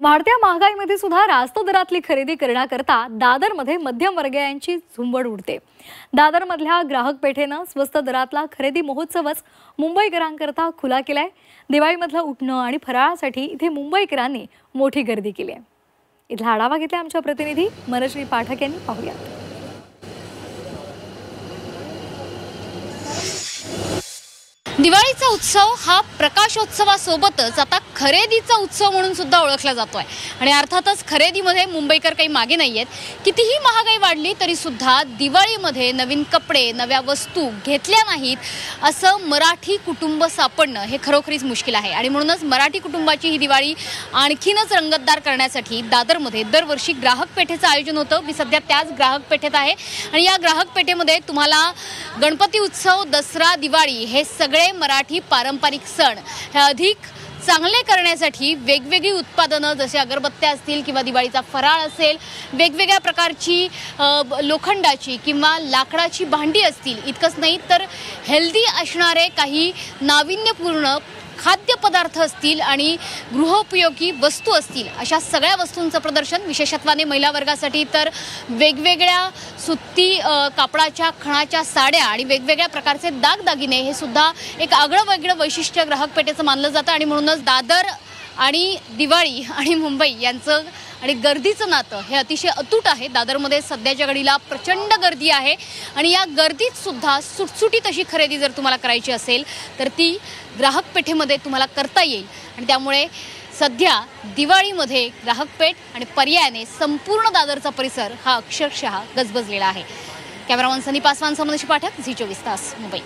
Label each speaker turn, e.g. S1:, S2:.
S1: वाढत्या महागाईमध्ये सुद्धा रास्त दरातली खरेदी करण्याकरता दादरमध्ये मध्यमवर्गीयांची झुंबड उडते। दादरमधल्या ग्राहक पेठेनं स्वस्त दरातला खरेदी महोत्सवच मुंबईकरांकरता खुला केलाय। दिवाळीमधलं उठणं आणि फराळासाठी इथे मुंबईकरांनी मोठी गर्दी केली आहे। इथला आढावा घेतला आमच्या प्रतिनिधी मनश्री पाठक यांनी। पाहूया।
S2: दिवाळीचा उत्सव हा प्रकाशोत्सवासोबतच आता खरेदीचा उत्सव म्हणून सुद्धा ओळखला जातोय आणि अर्थातच खरेदीमध्ये मुंबईकर काही मागे नाहीयेत। कितीही महागाई वाढली तरी सुद्धा दिवाळीमध्ये नवीन कपडे नव्या वस्तू घेतल्या नाहीत असं मराठी कुटुंब सापडणं हे खरोखरीच मुश्किल आहे आणि म्हणूनच मराठी कुटुंबाची ही दिवाळी आणखीनच रंगतदार करण्यासाठी दादरमध्ये दरवर्षी ग्राहक पेठेचं आयोजन होतं। मी सध्या त्याच ग्राहक पेठेत आहे आणि या ग्राहक पेठेमध्ये तुम्हाला गणपती उत्सव, दसरा, दिवाळी हे सगळे मराठी पारंपरिक सण हे अधिक चांगले करण्यासाठी वेगवेगळी उत्पादनं जसे अगरबत्त्या असतील किंवा दिवाळीचा फराळ असेल, वेगवेगळ्या प्रकारची लोखंडाची किंवा लाकडाची भांडी असतील, इतकंच नाही तर हेल्दी असणारे काही नाविन्यपूर्ण खाद्यपदार्थ असतील आणि गृहोपयोगी वस्तू असतील, अशा सगळ्या वस्तूंचं प्रदर्शन विशेषत्वाने महिला वर्गासाठी तर वेगवेगळ्या सुत्ती कापडाच्या खणाच्या साड्या आणि वेगवेगळ्या प्रकारचे दागदागिने हे सुद्धा एक आगळं-वेगळं वैशिष्ट्य ग्राहक पेठेचं मानलं जातं आणि म्हणूनच दादर आणि दिवाळी आणि मुंबई यांचं आणि गर्दीचं नातं हे अतिशय अतूट आहे। दादरमध्ये सध्याच्या घडीला प्रचंड गर्दी आहे आणि या गर्दीत सुद्धा सुटसुटीत अशी खरेदी जर तुम्हाला करायची असेल तर ती ग्राहक पेठेमध्ये तुम्हाला करता येईल आणि त्यामुळे सध्या दिवाळीमध्ये ग्राहक पेठ आणि पर्यायाने संपूर्ण दादरचा परिसर हा अक्षरशः गजबजलेला आहे। कॅमेरामन सनी पासवान, मनश्री पाठक, झी 24 तास, मुंबई।